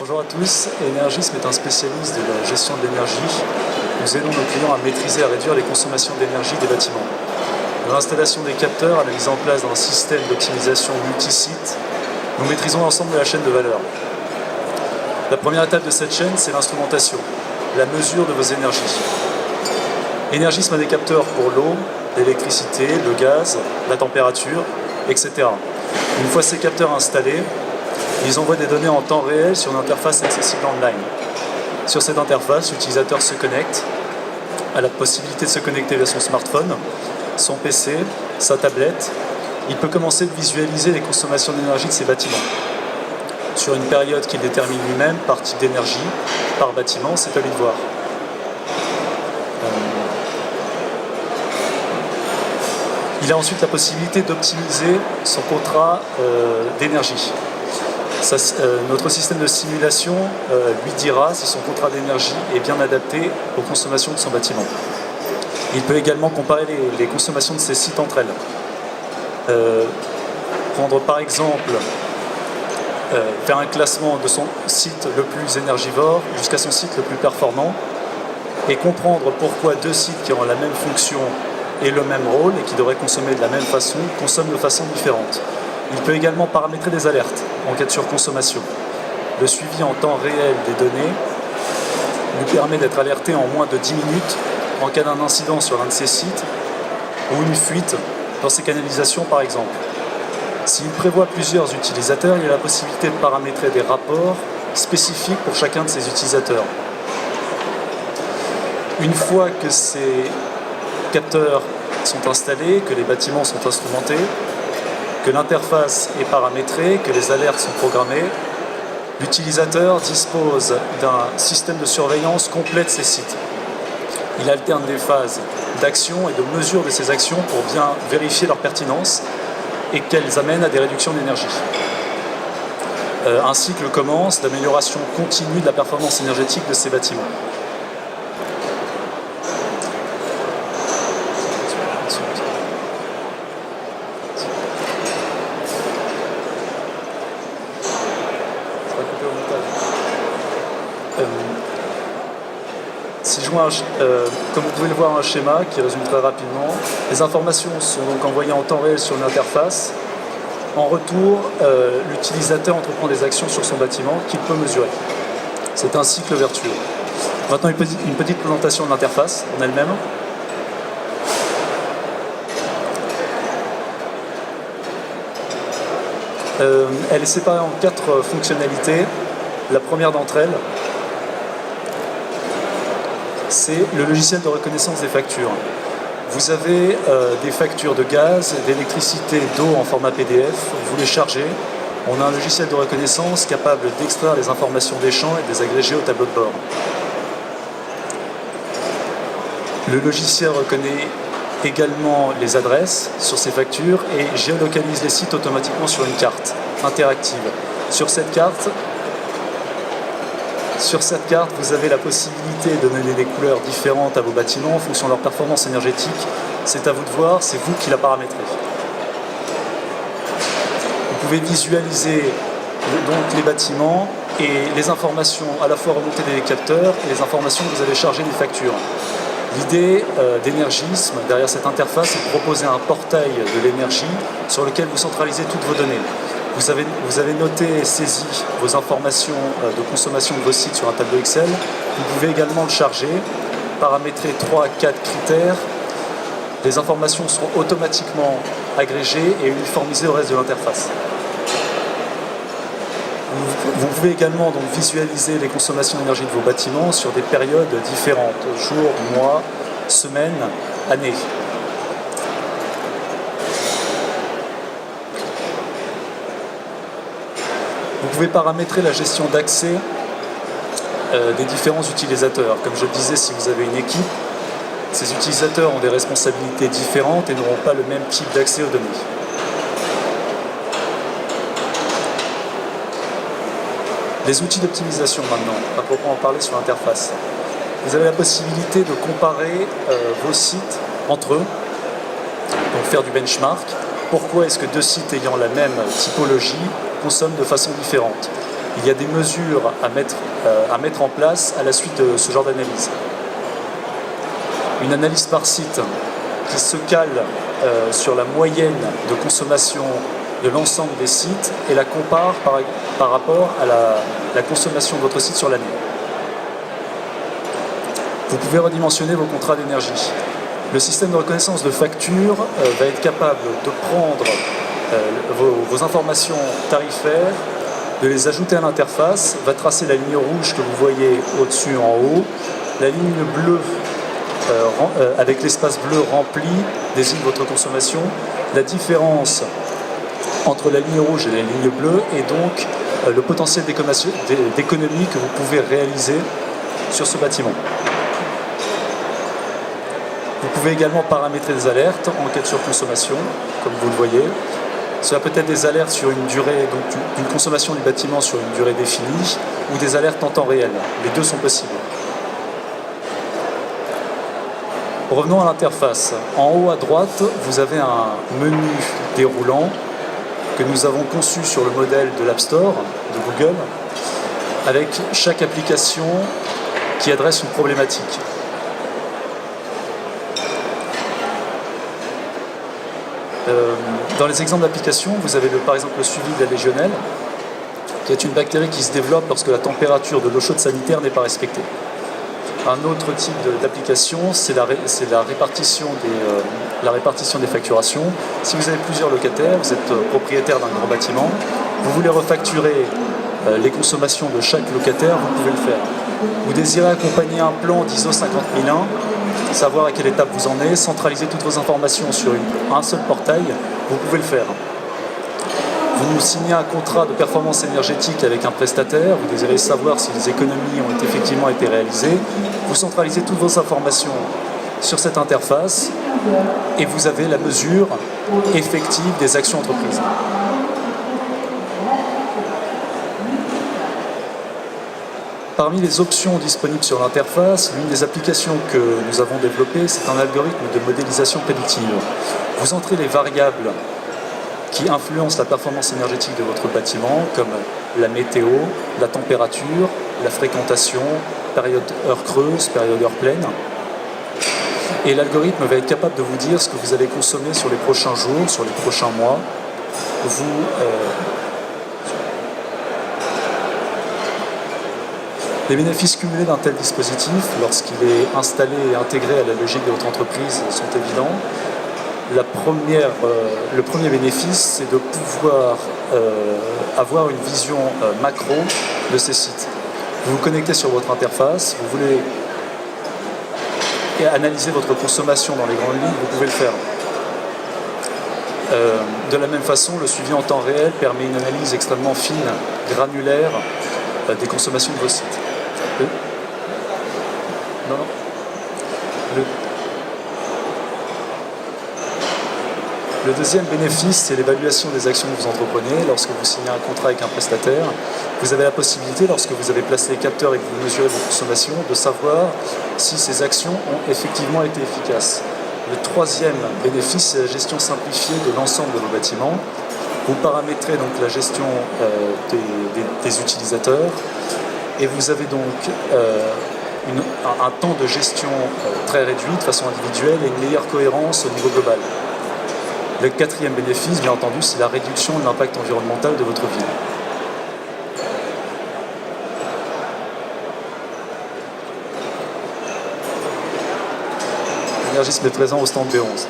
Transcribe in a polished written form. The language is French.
Bonjour à tous, Energisme est un spécialiste de la gestion de l'énergie. Nous aidons nos clients à maîtriser et à réduire les consommations d'énergie des bâtiments. De l'installation des capteurs à la mise en place d'un système d'optimisation multi-site, nous maîtrisons l'ensemble de la chaîne de valeur. La première étape de cette chaîne, c'est l'instrumentation, la mesure de vos énergies. Energisme a des capteurs pour l'eau, l'électricité, le gaz, la température, etc. Une fois ces capteurs installés, ils envoient des données en temps réel sur une interface accessible online. Sur cette interface, l'utilisateur se connecte, a la possibilité de se connecter via son smartphone, son PC, sa tablette. Il peut commencer de visualiser les consommations d'énergie de ses bâtiments. Sur une période qu'il détermine lui-même, par type d'énergie, par bâtiment, c'est à lui de voir. Il a ensuite la possibilité d'optimiser son contrat d'énergie. Notre système de simulation lui dira si son contrat d'énergie est bien adapté aux consommations de son bâtiment. Il peut également comparer les consommations de ses sites entre elles. Prendre par exemple, faire un classement de son site le plus énergivore jusqu'à son site le plus performant et comprendre pourquoi deux sites qui ont la même fonction et le même rôle et qui devraient consommer de la même façon consomment de façon différente. Il peut également paramétrer des alertes en cas de surconsommation. Le suivi en temps réel des données lui permet d'être alerté en moins de 10 minutes en cas d'un incident sur l'un de ses sites ou une fuite dans ses canalisations par exemple. S'il prévoit plusieurs utilisateurs, il a la possibilité de paramétrer des rapports spécifiques pour chacun de ses utilisateurs. Une fois que ces capteurs sont installés, que les bâtiments sont instrumentés, que l'interface est paramétrée, que les alertes sont programmées, l'utilisateur dispose d'un système de surveillance complet de ses sites. Il alterne des phases d'action et de mesure de ces actions pour bien vérifier leur pertinence et qu'elles amènent à des réductions d'énergie. Un cycle commence d'amélioration continue de la performance énergétique de ces bâtiments. Si je vois comme vous pouvez le voir un schéma qui résume très rapidement, les informations sont donc envoyées en temps réel sur une interface. En retour, l'utilisateur entreprend des actions sur son bâtiment qu'il peut mesurer. C'est un cycle vertueux. Maintenant, une petite présentation de l'interface en elle-même. Elle est séparée en 4 fonctionnalités. La première d'entre elles, c'est le logiciel de reconnaissance des factures. Vous avez des factures de gaz, d'électricité, d'eau en format PDF, vous les chargez. On a un logiciel de reconnaissance capable d'extraire les informations des champs et de les agréger au tableau de bord. Le logiciel reconnaît également les adresses sur ces factures et géolocalise les sites automatiquement sur une carte interactive. Sur cette carte, vous avez la possibilité de donner des couleurs différentes à vos bâtiments en fonction de leur performance énergétique. C'est à vous de voir, c'est vous qui la paramétrez. Vous pouvez visualiser donc les bâtiments et les informations à la fois remontées des capteurs et les informations que vous avez chargées des factures. L'idée d'Energisme, derrière cette interface, est de proposer un portail de l'énergie sur lequel vous centralisez toutes vos données. Vous avez noté et saisi vos informations de consommation de vos sites sur un tableau Excel. Vous pouvez également le charger, paramétrer 3 à 4 critères. Les informations seront automatiquement agrégées et uniformisées au reste de l'interface. Vous pouvez également donc visualiser les consommations d'énergie de vos bâtiments sur des périodes différentes, jours, mois, semaines, années. Vous pouvez paramétrer la gestion d'accès des différents utilisateurs. Comme je le disais, si vous avez une équipe, ces utilisateurs ont des responsabilités différentes et n'auront pas le même type d'accès aux données. Les outils d'optimisation maintenant, à proprement parler sur l'interface. Vous avez la possibilité de comparer vos sites entre eux, donc faire du benchmark. Pourquoi est-ce que deux sites ayant la même typologie consomment de façon différente? il y a des mesures à mettre en place à la suite de ce genre d'analyse. Une analyse par site qui se cale sur la moyenne de consommation de l'ensemble des sites et la compare par rapport à la consommation de votre site sur l'année. Vous pouvez redimensionner vos contrats d'énergie. Le système de reconnaissance de facture va être capable de prendre vos informations tarifaires, de les ajouter à l'interface, va tracer la ligne rouge que vous voyez au-dessus en haut, la ligne bleue avec l'espace bleu rempli désigne votre consommation. La différence entre la ligne rouge et la ligne bleue est donc le potentiel d'économie que vous pouvez réaliser sur ce bâtiment. Vous pouvez également paramétrer des alertes en cas de surconsommation, comme vous le voyez. Cela peut être des alertes sur une durée, donc une consommation du bâtiment sur une durée définie, ou des alertes en temps réel. Les deux sont possibles. Revenons à l'interface. En haut à droite, vous avez un menu déroulant que nous avons conçu sur le modèle de l'App Store de Google, avec chaque application qui adresse une problématique. Dans les exemples d'applications, vous avez par exemple le suivi de la légionelle, qui est une bactérie qui se développe lorsque la température de l'eau chaude sanitaire n'est pas respectée. Un autre type d'application, c'est la répartition des facturations. Si vous avez plusieurs locataires, vous êtes propriétaire d'un grand bâtiment, vous voulez refacturer les consommations de chaque locataire, vous pouvez le faire. Vous désirez accompagner un plan d'ISO 50001, savoir à quelle étape vous en êtes, centraliser toutes vos informations sur un seul portail, vous pouvez le faire. Vous signez un contrat de performance énergétique avec un prestataire, vous désirez savoir si les économies ont effectivement été réalisées, vous centralisez toutes vos informations sur cette interface et vous avez la mesure effective des actions entreprises. Parmi les options disponibles sur l'interface, l'une des applications que nous avons développées, c'est un algorithme de modélisation prédictive. Vous entrez les variables qui influencent la performance énergétique de votre bâtiment, comme la météo, la température, la fréquentation, période heure creuse, période heure pleine. Et l'algorithme va être capable de vous dire ce que vous allez consommer sur les prochains jours, sur les prochains mois. Les bénéfices cumulés d'un tel dispositif, lorsqu'il est installé et intégré à la logique de votre entreprise, sont évidents. Le premier bénéfice, c'est de pouvoir avoir une vision macro de ces sites. Vous vous connectez sur votre interface, vous voulez analyser votre consommation dans les grandes lignes, vous pouvez le faire. De la même façon, le suivi en temps réel permet une analyse extrêmement fine, granulaire, des consommations de vos sites. Non. Le deuxième bénéfice, c'est l'évaluation des actions que vous entreprenez. Lorsque vous signez un contrat avec un prestataire, vous avez la possibilité, lorsque vous avez placé les capteurs et que vous mesurez vos consommations, de savoir si ces actions ont effectivement été efficaces. Le troisième bénéfice, c'est la gestion simplifiée de l'ensemble de vos bâtiments. Vous paramétrez donc la gestion des utilisateurs et vous avez donc un temps de gestion très réduit de façon individuelle et une meilleure cohérence au niveau global. Le quatrième bénéfice, bien entendu, c'est la réduction de l'impact environnemental de votre ville. L'énergisme est présent au stand B11.